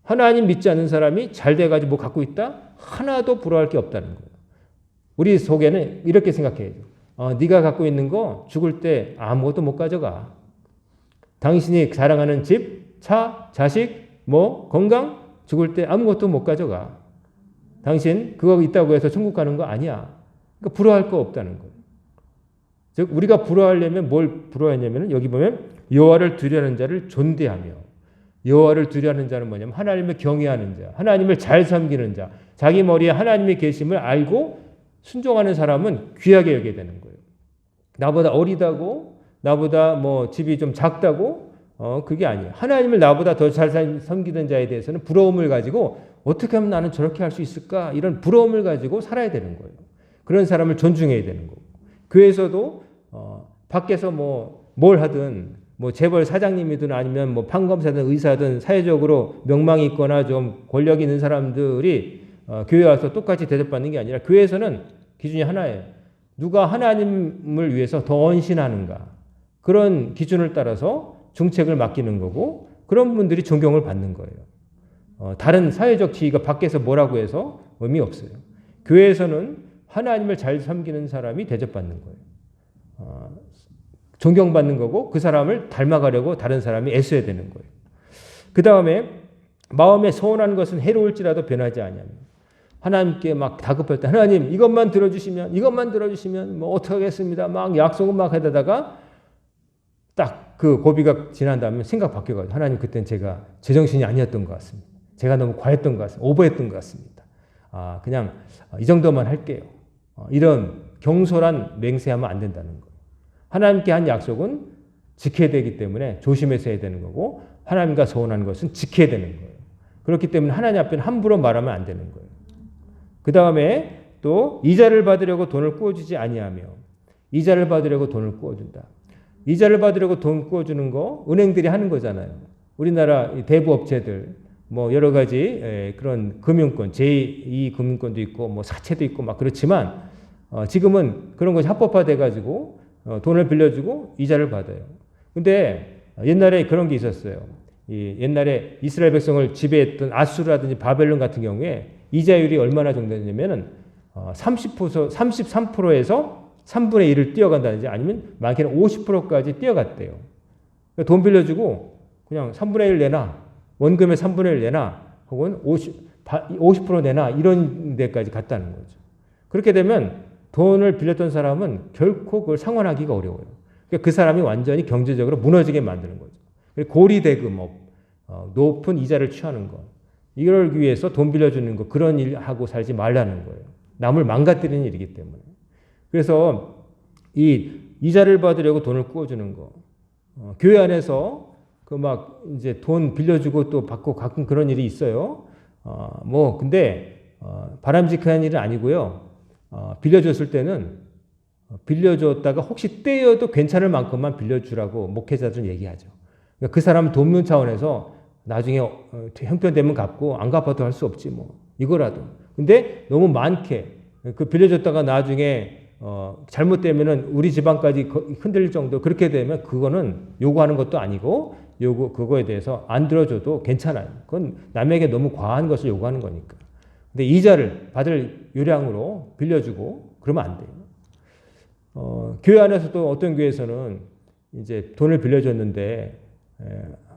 Speaker 1: 하나님 믿지 않는 사람이 잘 돼가지고 뭐 갖고 있다? 하나도 부러워할 게 없다는 거예요. 우리 속에는 이렇게 생각해야죠. 네가 갖고 있는 거 죽을 때 아무것도 못 가져가. 당신이 자랑하는 집, 차, 자식, 건강 죽을 때 아무것도 못 가져가. 당신 그거 있다고 해서 천국 가는 거 아니야. 그러니까 부러워할 거 없다는 거예요. 즉 우리가 부러워하려면 뭘 부러워하냐면 여기 보면 여호와를 두려워하는 자를 존대하며 여호와를 두려워하는 자는 뭐냐면 하나님을 경외하는 자, 하나님을 잘 섬기는 자, 자기 머리에 하나님의 계심을 알고 순종하는 사람은 귀하게 여겨야 되는 거예요. 나보다 어리다고, 나보다 집이 좀 작다고, 그게 아니에요. 하나님을 나보다 더 잘 섬기는 자에 대해서는 부러움을 가지고 어떻게 하면 나는 저렇게 할 수 있을까? 이런 부러움을 가지고 살아야 되는 거예요. 그런 사람을 존중해야 되는 거고. 교회에서도 밖에서 뭘 하든 재벌 사장님이든 아니면 판검사든 의사든 사회적으로 명망이 있거나 좀 권력이 있는 사람들이 교회 와서 똑같이 대접받는 게 아니라 교회에서는 기준이 하나예요. 누가 하나님을 위해서 더 헌신하는가. 그런 기준을 따라서 중책을 맡기는 거고 그런 분들이 존경을 받는 거예요. 다른 사회적 지위가 밖에서 뭐라고 해서 의미 없어요. 교회에서는 하나님을 잘 섬기는 사람이 대접받는 거예요. 존경받는 거고 그 사람을 닮아가려고 다른 사람이 애써야 되는 거예요. 그 다음에 마음에 소원한 것은 해로울지라도 변하지 아니하며 하나님께 막 다급할 때 하나님 이것만 들어주시면 어떻게 하겠습니다. 막 약속은 막 하다가 딱 그 고비가 지난 다음에 생각 바뀌어가지고 하나님 그때는 제가 제정신이 아니었던 것 같습니다. 제가 너무 과했던 것 같습니다. 오버했던 것 같습니다. 그냥 이 정도만 할게요. 이런 경솔한 맹세하면 안 된다는 거예요. 하나님께 한 약속은 지켜야 되기 때문에 조심해서 해야 되는 거고 하나님과 소원한 것은 지켜야 되는 거예요. 그렇기 때문에 하나님 앞에는 함부로 말하면 안 되는 거예요. 그 다음에 또 이자를 받으려고 돈을 꾸어주지 아니하며 이자를 받으려고 돈을 꾸어준다. 이자를 받으려고 돈 꾸어주는 거 은행들이 하는 거잖아요. 우리나라 대부업체들 여러 가지 그런 금융권 제2금융권도 있고 사채도 있고 막 그렇지만 지금은 그런 것이 합법화돼 가지고 돈을 빌려주고 이자를 받아요. 근데 옛날에 그런 게 있었어요. 옛날에 이스라엘 백성을 지배했던 아수르라든지 바벨론 같은 경우에 이자율이 얼마나 정도냐면은 33%에서 3분의 1을 뛰어간다든지 아니면 많게는 50%까지 뛰어갔대요. 돈 빌려주고 그냥 3분의 1 내놔, 원금의 3분의 1 내놔, 혹은 50% 내놔 이런 데까지 갔다는 거죠. 그렇게 되면 돈을 빌렸던 사람은 결코 그걸 상환하기가 어려워요. 그러니까 그 사람이 완전히 경제적으로 무너지게 만드는 거죠. 고리대금업, 높은 이자를 취하는 것. 이걸 위해서 돈 빌려주는 거 그런 일 하고 살지 말라는 거예요. 남을 망가뜨리는 일이기 때문에. 그래서 이 이자를 받으려고 돈을 꾸어주는 거. 교회 안에서 이제 돈 빌려주고 또 받고 가끔 그런 일이 있어요. 근데 바람직한 일은 아니고요. 빌려줬을 때는 빌려줬다가 혹시 떼여도 괜찮을 만큼만 빌려주라고 목회자들은 얘기하죠. 그러니까 그 사람 돕는 차원에서 나중에 형편되면 갚고 안 갚아도 할 수 없지 이거라도. 근데 너무 많게 그 빌려줬다가 나중에 잘못되면은 우리 집안까지 흔들릴 정도 그렇게 되면 그거는 요구하는 것도 아니고 그거에 대해서 안 들어줘도 괜찮아요. 그건 남에게 너무 과한 것을 요구하는 거니까. 근데 이자를 받을 요량으로 빌려주고 그러면 안 돼요. 교회 안에서도 어떤 교회에서는 이제 돈을 빌려줬는데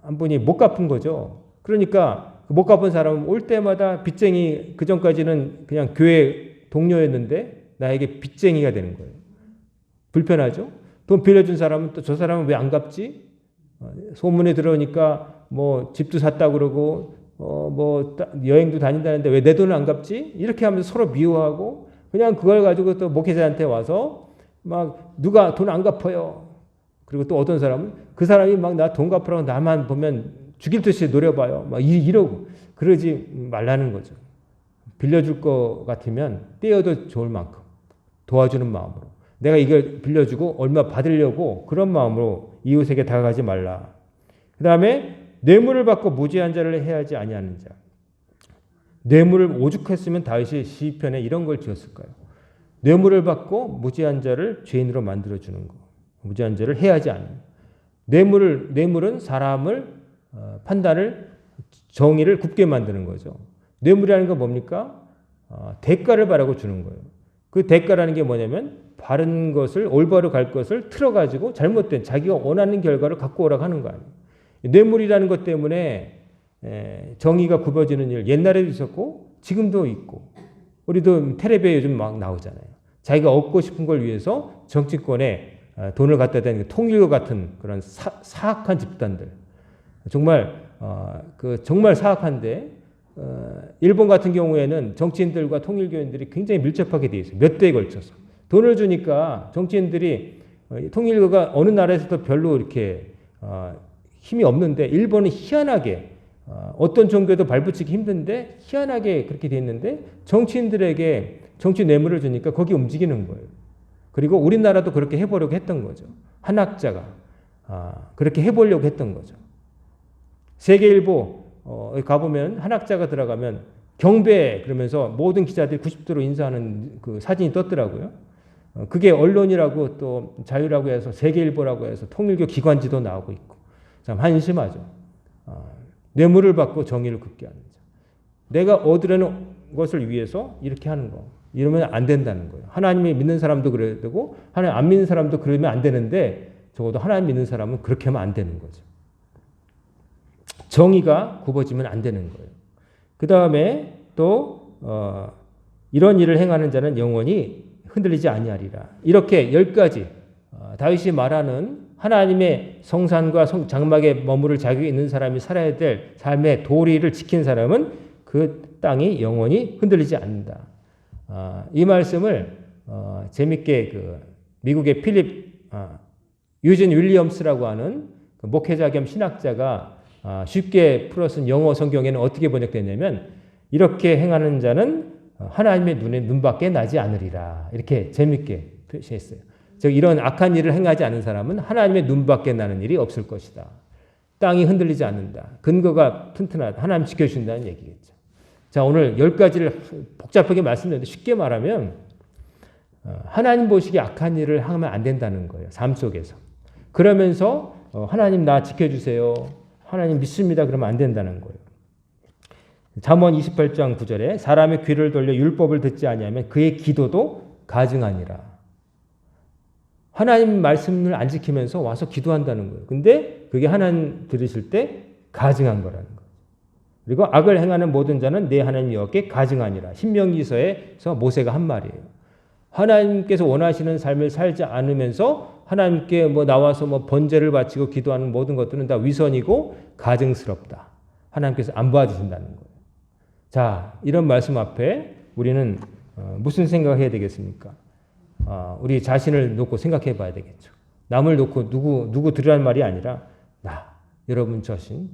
Speaker 1: 한 분이 못 갚은 거죠. 그러니까 못 갚은 사람은 올 때마다 빚쟁이 그 전까지는 그냥 교회 동료였는데 나에게 빚쟁이가 되는 거예요. 불편하죠? 돈 빌려준 사람은 또 저 사람은 왜 안 갚지? 소문에 들어오니까 집도 샀다 그러고 여행도 다닌다는데 왜 내 돈을 안 갚지? 이렇게 하면서 서로 미워하고 그냥 그걸 가지고 또 목회자한테 와서 막 누가 돈 안 갚아요. 그리고 또 어떤 사람은 그 사람이 막 나 돈 갚으라고 나만 보면 죽일 듯이 노려봐요. 막 이러고 그러지 말라는 거죠. 빌려줄 것 같으면 떼어도 좋을 만큼 도와주는 마음으로 내가 이걸 빌려주고 얼마 받으려고 그런 마음으로 이웃에게 다가가지 말라. 그 다음에 뇌물을 받고 무지한 자를 해하지 아니하는 자. 뇌물을 오죽했으면 다윗이 시편에 이런 걸 지었을까요? 뇌물을 받고 무지한 자를 죄인으로 만들어주는 거. 무지한 자를 해하지 않는. 뇌물은 사람을 판단을 정의를 굽게 만드는 거죠. 뇌물이라는 건 뭡니까? 대가를 바라고 주는 거예요. 그 대가라는 게 뭐냐면 바른 것을 올바로 갈 것을 틀어가지고 잘못된 자기가 원하는 결과를 갖고 오라고 하는 거 아니에요. 뇌물이라는 것 때문에 정의가 굽어지는 일 옛날에도 있었고 지금도 있고 우리도 텔레비에 요즘 막 나오잖아요. 자기가 얻고 싶은 걸 위해서 정치권에 돈을 갖다 대는 통일교 같은 그런 사악한 집단들 정말 정말 사악한데 일본 같은 경우에는 정치인들과 통일교인들이 굉장히 밀접하게 돼 있어요. 몇 대에 걸쳐서 돈을 주니까 정치인들이 통일교가 어느 나라에서도 별로 이렇게 힘이 없는데 일본은 희한하게 어떤 종교도 발붙이기 힘든데 희한하게 그렇게 돼 있는데 정치인들에게 정치 뇌물을 주니까 거기 움직이는 거예요. 그리고 우리나라도 그렇게 해보려고 했던 거죠. 한 학자가 그렇게 해보려고 했던 거죠. 세계일보 가보면 한 학자가 들어가면 경배 그러면서 모든 기자들이 90도로 인사하는 그 사진이 떴더라고요. 그게 언론이라고 또 자유라고 해서 세계일보라고 해서 통일교 기관지도 나오고 있고 참 한심하죠. 뇌물을 받고 정의를 굽게 하는 자. 내가 얻으려는 것을 위해서 이렇게 하는 거. 이러면 안 된다는 거예요. 하나님이 믿는 사람도 그래야 되고 하나님 안 믿는 사람도 그러면 안 되는데 적어도 하나님 믿는 사람은 그렇게 하면 안 되는 거죠. 정의가 굽어지면 안 되는 거예요. 그 다음에 또 이런 일을 행하는 자는 영원히 흔들리지 아니하리라. 이렇게 10가지 다윗이 말하는 하나님의 성산과 장막에 머무를 자격이 있는 사람이 살아야 될 삶의 도리를 지킨 사람은 그 땅이 영원히 흔들리지 않는다. 이 말씀을 재밌게 미국의 유진 윌리엄스라고 하는 목회자 겸 신학자가 쉽게 풀어쓴 영어 성경에는 어떻게 번역됐냐면 이렇게 행하는 자는 하나님의 눈에 눈밖에 나지 않으리라. 이렇게 재밌게 표시했어요. 즉 이런 악한 일을 행하지 않은 사람은 하나님의 눈밖에 나는 일이 없을 것이다. 땅이 흔들리지 않는다. 근거가 튼튼하다. 하나님 지켜주신다는 얘기겠죠. 자, 오늘 10가지를 복잡하게 말씀드렸는데 쉽게 말하면 하나님 보시기에 악한 일을 하면 안 된다는 거예요. 삶 속에서. 그러면서 하나님 나 지켜주세요. 하나님 믿습니다. 그러면 안 된다는 거예요. 잠언 28장 9절에 사람의 귀를 돌려 율법을 듣지 아니하면 그의 기도도 가증하니라. 하나님 말씀을 안 지키면서 와서 기도한다는 거예요. 근데 그게 하나님 들으실 때 가증한 거라는 거예요. 그리고 악을 행하는 모든 자는 내 하나님 여호와께 가증하니라. 신명기서에서 모세가 한 말이에요. 하나님께서 원하시는 삶을 살지 않으면서 하나님께 나와서 번제를 바치고 기도하는 모든 것들은 다 위선이고 가증스럽다. 하나님께서 안 봐주신다는 거예요. 자, 이런 말씀 앞에 우리는 무슨 생각을 해야 되겠습니까? 우리 자신을 놓고 생각해 봐야 되겠죠. 남을 놓고 누구 들으라는 말이 아니라 여러분 자신,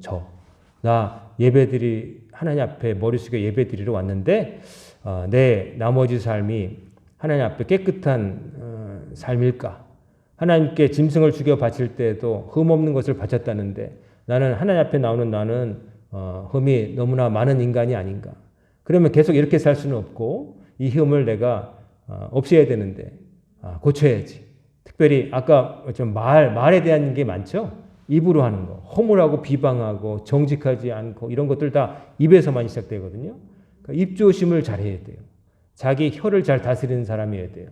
Speaker 1: 나 예배드리 하나님 앞에 머리 숙여 예배드리러 왔는데 내 나머지 삶이 하나님 앞에 깨끗한 삶일까? 하나님께 짐승을 죽여 바칠 때도 흠 없는 것을 바쳤다는데 나는 하나님 앞에 나오는 나는 흠이 너무나 많은 인간이 아닌가? 그러면 계속 이렇게 살 수는 없고 이 흠을 내가 없애야 되는데 고쳐야지. 특별히 아까 좀 말에 대한 게 많죠. 입으로 하는 거, 허물하고 비방하고 정직하지 않고 이런 것들 다 입에서만 시작되거든요. 그러니까 입 조심을 잘해야 돼요. 자기 혀를 잘 다스리는 사람이어야 돼요.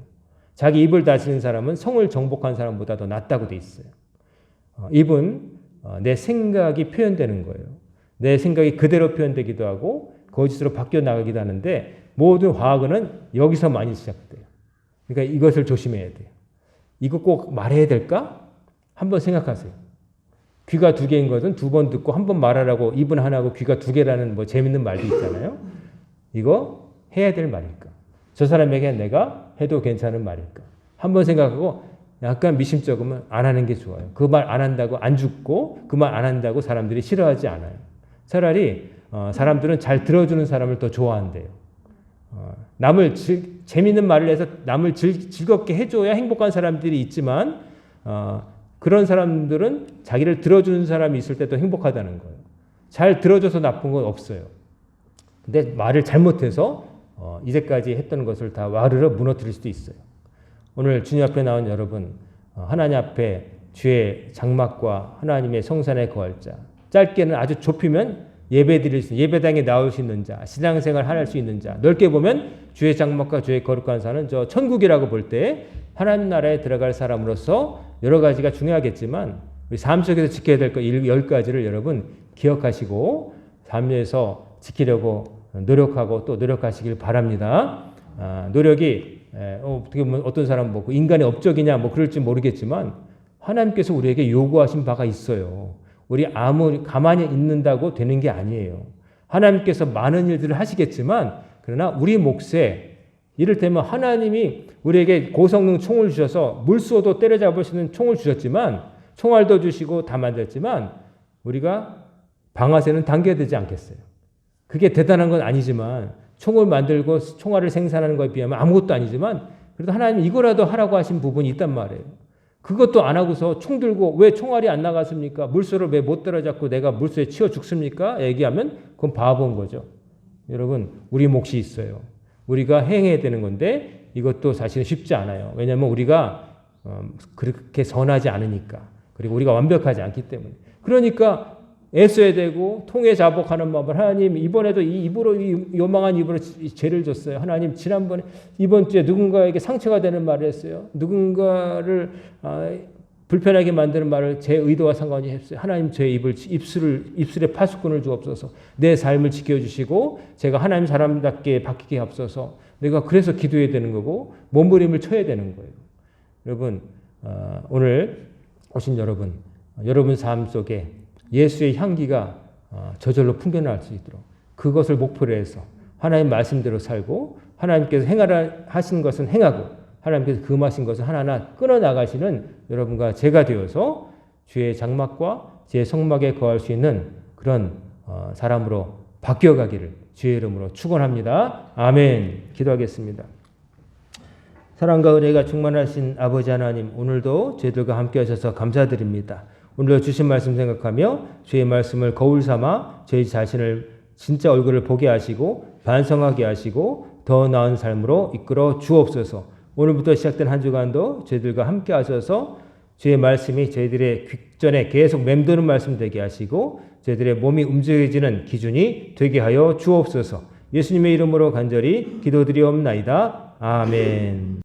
Speaker 1: 자기 입을 다스리는 사람은 성을 정복한 사람보다 더 낫다고 돼 있어요. 입은 내 생각이 표현되는 거예요. 내 생각이 그대로 표현되기도 하고 거짓으로 바뀌어 나가기도 하는데 모든 화학은 여기서 많이 시작돼요. 그러니까 이것을 조심해야 돼요. 이거 꼭 말해야 될까? 한번 생각하세요. 귀가 2개인 것은 2번 듣고 한 번 말하라고 입은 하나고 귀가 2개라는 재밌는 말도 있잖아요. 이거 해야 될 말일까? 저 사람에게 내가 해도 괜찮은 말일까? 한번 생각하고 약간 미심쩍으면 안 하는 게 좋아요. 그 말 안 한다고 안 죽고 그 말 안 한다고 사람들이 싫어하지 않아요. 차라리 사람들은 잘 들어주는 사람을 더 좋아한대요. 남을 재밌는 말을 해서 남을 즐겁게 해줘야 행복한 사람들이 있지만 그런 사람들은 자기를 들어주는 사람이 있을 때 더 행복하다는 거예요. 잘 들어줘서 나쁜 건 없어요. 근데 말을 잘못해서 이제까지 했던 것을 다 와르르 무너뜨릴 수도 있어요. 오늘 주님 앞에 나온 여러분, 하나님 앞에 주의 장막과 하나님의 성산에 거할 자, 짧게는 아주 좁히면 예배드릴 수, 예배당에 나올 수 있는 자, 신앙생활 할 수 있는 자, 넓게 보면 주의 장막과 주의 거룩한 산은 저 천국이라고 볼 때 하나님 나라에 들어갈 사람으로서 여러 가지가 중요하겠지만 우리 삶 속에서 지켜야 될 것 10가지를 여러분 기억하시고 삶에서 지키려고 노력하고 또 노력하시길 바랍니다. 노력이 어떻게 보면 어떤 사람은 뭐 인간의 업적이냐 뭐 그럴지 모르겠지만 하나님께서 우리에게 요구하신 바가 있어요. 우리 아무리 가만히 있는다고 되는 게 아니에요. 하나님께서 많은 일들을 하시겠지만 그러나 우리 몫에 이를테면 하나님이 우리에게 고성능 총을 주셔서 물쏘도 때려잡을 수 있는 총을 주셨지만 총알도 주시고 다 만들었지만 우리가 방아쇠는 당겨야 되지 않겠어요. 그게 대단한 건 아니지만 총을 만들고 총알을 생산하는 것에 비하면 아무것도 아니지만 그래도 하나님이 이거라도 하라고 하신 부분이 있단 말이에요. 그것도 안 하고서 총 들고 왜 총알이 안 나갔습니까? 물소를 왜 못 때려잡고 내가 물소에 치여 죽습니까? 얘기하면 그건 바보인 거죠. 여러분 우리 몫이 있어요. 우리가 행해야 되는 건데 이것도 사실은 쉽지 않아요. 왜냐하면 우리가 그렇게 선하지 않으니까 그리고 우리가 완벽하지 않기 때문에 그러니까 애써야 되고 통해 자복하는 마음을 하나님 이번에도 이 입으로 이 요망한 입으로 죄를 졌어요. 하나님 지난번에 이번 주에 누군가에게 상처가 되는 말을 했어요. 누군가를 불편하게 만드는 말을 제 의도와 상관이 없어요. 하나님 제 입술에 파수꾼을 주옵소서. 내 삶을 지켜주시고 제가 하나님 사람답게 바뀌게 하옵소서. 내가 그래서 기도해야 되는 거고 몸부림을 쳐야 되는 거예요. 여러분 오늘 오신 여러분 삶 속에 예수의 향기가 저절로 풍겨날 수 있도록 그것을 목표로 해서 하나님 말씀대로 살고 하나님께서 행하라 하신 것은 행하고 하나님께서 금하신 것을 하나하나 끊어나가시는 여러분과 제가 되어서 주의 장막과 주의 성막에 거할 수 있는 그런 사람으로 바뀌어가기를 주의 이름으로 축원합니다. 아멘. 기도하겠습니다. 사랑과 은혜가 충만하신 아버지 하나님 오늘도 저희들과 함께 하셔서 감사드립니다. 오늘 주신 말씀 생각하며 주의 말씀을 거울 삼아 저희 자신을 진짜 얼굴을 보게 하시고 반성하게 하시고 더 나은 삶으로 이끌어 주옵소서. 오늘부터 시작된 한 주간도 저희들과 함께 하셔서 주의 말씀이 저희들의 귓전에 계속 맴도는 말씀 되게 하시고 저희들의 몸이 움직여지는 기준이 되게 하여 주옵소서. 예수님의 이름으로 간절히 기도드리옵나이다. 아멘.